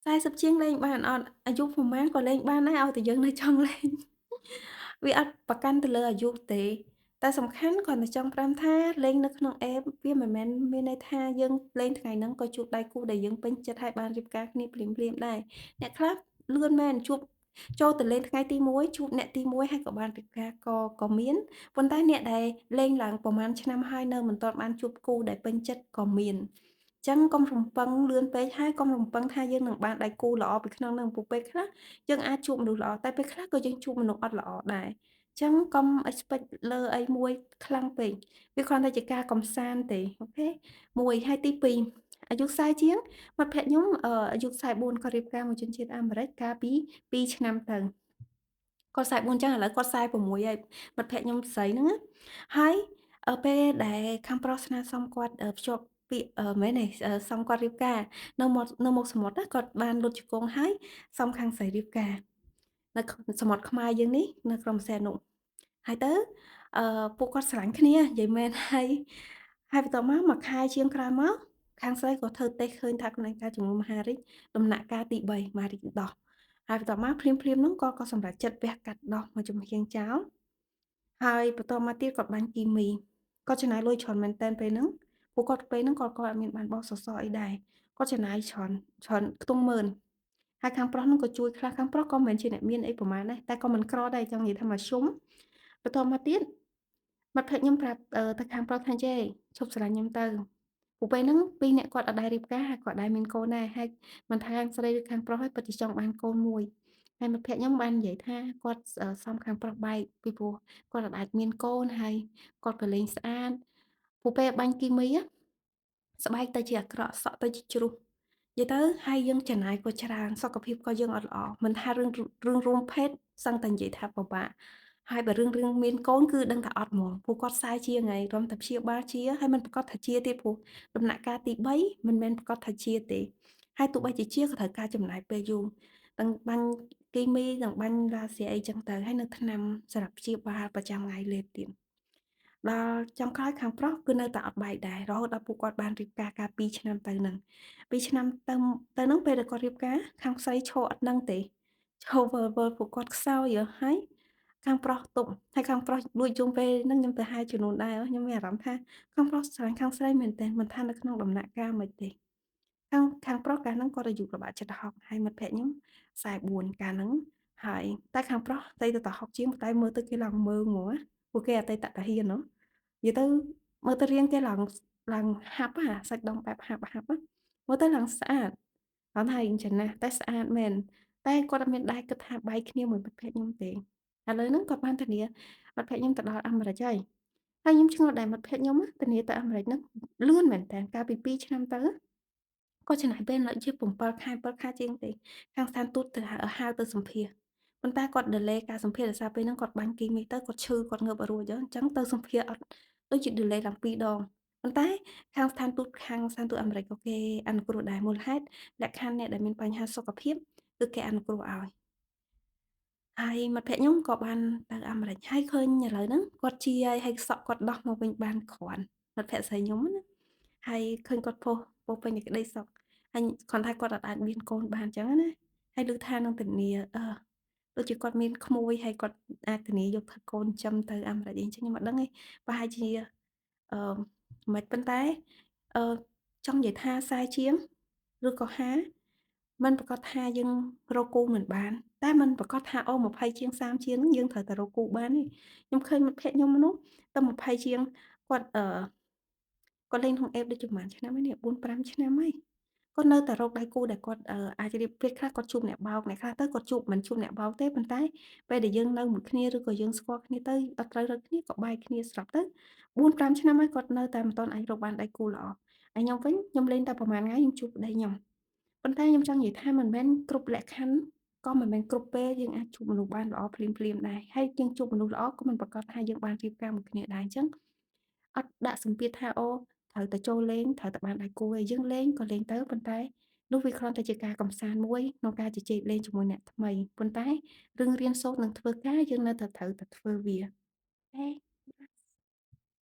40ជាងលេងបានអត់អាយុប៉ុន្មានក៏លេងបានដែរឲ្យតែយើងនៅចង់លេងវាអត់ប្រកាន់ទៅលើអាយុទេតែសំខាន់គ្រាន់តែចង់ប្រាំថាលេងនៅក្នុង App វាមិនមែនមានន័យថាយើងលេងថ្ងៃហ្នឹងក៏ជួបដៃគូដែលយើងពេញចិត្តហើយបានរៀបការគ្នាភ្លាមៗដែរអ្នកខ្លះលឿនមែនជួបចូលទៅលេងថ្ងៃទី1ជួបអ្នកទី1ហើយក៏បានរៀបការក៏មានប៉ុន្តែអ្នកដែលលេងឡើងប្រហែលឆ្នាំហើយនៅមិនទាន់បានជួបគូដែលពេញចិត្តក៏មានចឹងកុំរំពឹងលឿនពេកហើយកុំរំពឹងថាយើងនឹងបានដៃគូល្អពីក្នុងនឹងព្រោះពេលខ្លះយើងអាចជួបមនុស្សល្អតែពេលខ្លះក៏យើងជួបមនុស្សអត់ល្អដែរចឹងកុំ expect លើអីមួយខ្លាំងពេកវាគ្រាន់តែជាការកម្សាន្តទេអូខេមួយហើយទី2អាយុ40ជាងមិត្តភក្តិខ្ញុំអាយុ44គាត់រៀបការមួយជនជាតិអាមេរិកកាលពី2ឆ្នាំទៅគាត់44ចឹងឥឡូវគាត់46ហើយមិត្តភក្តិខ្ញុំស្រីហ្នឹងណាហើយពេលដែលខាងប្រុសស្នើសុំគាត់ភ្ជាប់ពាក្យមែនទេសុំគាត់រៀបការនៅមុខសមុទ្រណាគាត់បានលុតជង្គង់ហើយសុំខាងស្រីរៀបការនៅសមុទ្រខ្មែរយើងនេះនៅក្រុងសីហនុហើយទៅពួកគាត់ស្រឡាញ់គ្នានិយាយមែនហើយបន្ទាប់មកមួយខែជាងក្រោយមកខាងស្រីក៏ធ្វើតេស្តឃើញថាខ្លួនឯងកើតជំងឺមហារីកដំណាក់កាលទី3មហារីកដោះហើយបន្ទាប់មកភ្លាមៗនោះគាត់ក៏សម្រេចចិត្តវះកាត់ដោះមួយចំហៀងចោលហើយបន្ទាប់មកទៀតគាត់បាញ់គីមីគាត់ចំណាយលុយច្រើនមែនទែនពេលហ្នឹងព្រោះគាត់ពេលហ្នឹងគាត់អត់មានបានបោះសសរអីដែរគាត់ចំណាយច្រើនខ្ទង់ម៉ឺនហើយខាងប្រុសនោះក៏ជួយខ្លះខាងប្រុសក៏មិនមែនជាអ្នកមានអីប្រមាណដែរតែក៏មិនក្រដែរចង់និយាយថាមធ្យមបន្ទាប់មកទៀតមិត្តភក្តិខ្ញុំប្រាប់ទៅខាងប្រុសថាចេឈប់ស្រឡាញ់ខ្ញុំទៅព្រោះពេលហ្នឹងពីរនាក់គាត់អត់ដែលរៀបការហើយគាត់ដែលមានកូនដែរហើយមិនថាខាងស្រីឬខាងប្រុសទេពិតជាចង់បានកូនមួយហើយមិត្តភក្តិខ្ញុំបាននិយាយថាគាត់សុំខាងប្រុសបែកពីព្រោះគាត់អត់អាចមានកូនហើយគាត់ក៏លែងស្អាតព្រោះពេលបាញ់គីមីáស្បែកទៅជាអាក្រក់សក់ទៅជាជ្រុះនិយាយទៅហើយយើងចំណាយក៏ច្រើនសុខភាពក៏យើងអត់ល្អមិនថារឿងរួមភេទសឹងតែនិយាយថាពិបាកហើយបើរឿងមានកូនគឺដឹងថាអត់ហ្មងព្រោះគាត់40ជាងហើយគ្រាន់តែព្យាបាលជាហើយមិនប្រាកដថាជាទៀតព្រោះដំណាក់កាលទី3មិនមែនប្រាកដថាជាទេហើយទោះបីជាក៏ត្រូវការចំណាយពេលយូរទាំងបាញ់គីមីទាំងបាញ់រ៉ាស៊ីអីចឹងទៅហើយនៅថ្នាំសម្រាប់ព្យាបាលប្រចាំថ្ងៃលេបទៀតដល់ចុងក្រោយខាងប្រុសគឺនៅតែអត់បែកដែររហូតដល់ពួកគាត់បានរៀបការកាល2ឆ្នាំទៅហ្នឹង2ឆ្នាំទៅហ្នឹងពេលដែលគាត់រៀបការខាងស្រីឈរអត់នឹងទេឈរវិលវល់ពួកគាត់ខ្សោយហើយខាងប្រុសទប់ហើយខាងប្រុសលួចជុំពេលហ្នឹងខ្ញុំទៅហែជំនូនដែរខ្ញុំមានអារម្មណ៍ថាខាងប្រុសស្រឡាញ់ខាងស្រីមែនទែនមិនថានៅក្នុងដំណាក់កាលម៉េចទេខាងប្រុសកាលហ្នឹងគាត់អាយុប្រហែល70ហើយមិត្តភក្តិខ្ញុំ44កាលហ្នឹងហើយតែខាងប្រុសផ្ទៃទៅ60ជាងតែមើលទៅគេឡើងមើងហ្មងណាព្រោះគេអតីតទាហាននិយាយទៅមើលទៅរាងគេឡើងហាប់សាច់ដុំបែបហាប់ៗមើលទៅឡើងស្អាតគ្រាន់តែឯងចំណាស់តែស្អាតមែនតែគាត់អត់មានដែរគិតថាបែកគ្នាមួយមិត្តភក្តិខ្ញុំទេឥឡូវហ្នឹងគាត់បានធានាមិត្តភក្តិខ្ញុំទៅដល់អាមេរិកហើយខ្ញុំឆ្ងល់ដែរមិត្តភក្តិខ្ញុំធានាទៅអាមេរិកហ្នឹងលឿនមែនតើកាលពី2ឆ្នាំទៅគាត់ចំណាយពេលនៅជា7ខែ7ខែជាងទេខាងស្ថានទូតទៅហៅទៅសម្ភាសន៍ប៉ុន្តែគាត់ delay ការសម្ភាសន៍ដោយសារពេលហ្នឹងគាត់បាញ់គីមីទៅគាត់ឈឺគាត់ងើបអត់រួចអញ្ចឹងទៅសម្ភាសន៍អត់ដូចជា delay ឡើង2ដងប៉ុន្តែខាងស្ថានទូតអាមេរិកក៏គេអនុគ្រោះដែរមូលហេតុលក្ខខណ្ឌអ្នកដែលមានបញ្ហាសុខភាពគឺគេអនុគ្រោះឲ្យហើយមិត្តភក្តិខ្ញុំក៏បានទៅអាមេរិកហើយឃើញឥឡូវហ្នឹងគាត់ជាហើយសក់គាត់ដោះមកវិញបានគ្រាន់មិត្តភក្តិស្រីខ្ញុំណាហើយឃើញគាត់ពោរពេញដោយក្តីសុខហើយគ្រាន់តែគាត់អត់អាចមានកូនបានអញ្ចឹងណាហើយឮថានឹងធានាដូចជាគាត់មានក្មួយហើយគាត់អាចធានាយកកូនចិញ្ចឹមទៅអាមេរិកអីអញ្ចឹងខ្ញុំអត់ដឹងទេប្រហែលជាមិនប៉ុន្តែអឺចង់និយាយថា40ជាងឬក៏50មិនប្រាកដថាយើងរកគូមិនបានតែមិនប្រាកដថាអូ20ជាង30ជាងហ្នឹងយើងត្រូវតែរកគូបានទេខ្ញុំឃើញមិត្តភក្តិខ្ញុំនោះទៅ20ជាងគាត់គាត់លេងក្នុង App ដូចជាប៉ុន្មានឆ្នាំហើយនេះ4-5ឆ្នាំហើយគាត់នៅតែរកដៃគូដែលគាត់អាចរៀបពេលខ្លះគាត់ជួបអ្នកបោកអ្នកខ្លះទៅគាត់មិនជួបអ្នកបោកទេប៉ុន្តែពេលដែលយើងនៅមួយគ្នាឬក៏យើងស្គាល់គ្នាទៅអត់ត្រូវរកគ្នាក៏បែកគ្នាស្រាប់ទៅ4-5ឆ្នាំហើយគាត់នៅតែមិនទាន់អាចរកបានដៃគូល្អហើយខ្ញុំវិញខ្ញុំលេងតែប្រហែលថ្ងៃខ្ញុំជួបប្ដីខ្ញុំប៉ុន្តែខ្ញុំចង់និយាយថាមិនមែនគ្រប់លក្ខខណ្ឌក៏មិនមែនគ្រប់ពេលយើងអាចជួបមនុស្សបានល្អភ្លាមៗដែរហើយយើងជួបមនុស្សល្អក៏មិនប្រាកដថាយើងបានរៀបការមួយគ្នាដែរអញ្ចឹងអត់ដាក់សម្ពាធថាអូត្រូវតែចូលលេងត្រូវតែបានដៃគូឯងយើងលេងក៏លេងទៅប៉ុន្តែនោះវាគ្រាន់តែជាការកម្សាន្តមួយក្នុងការជជែកលេងជាមួយអ្នកថ្មីប៉ុន្តែរឿងរៀនសូត្រនិងធ្វើការយើងនៅតែត្រូវតែធ្វើវាអូខេ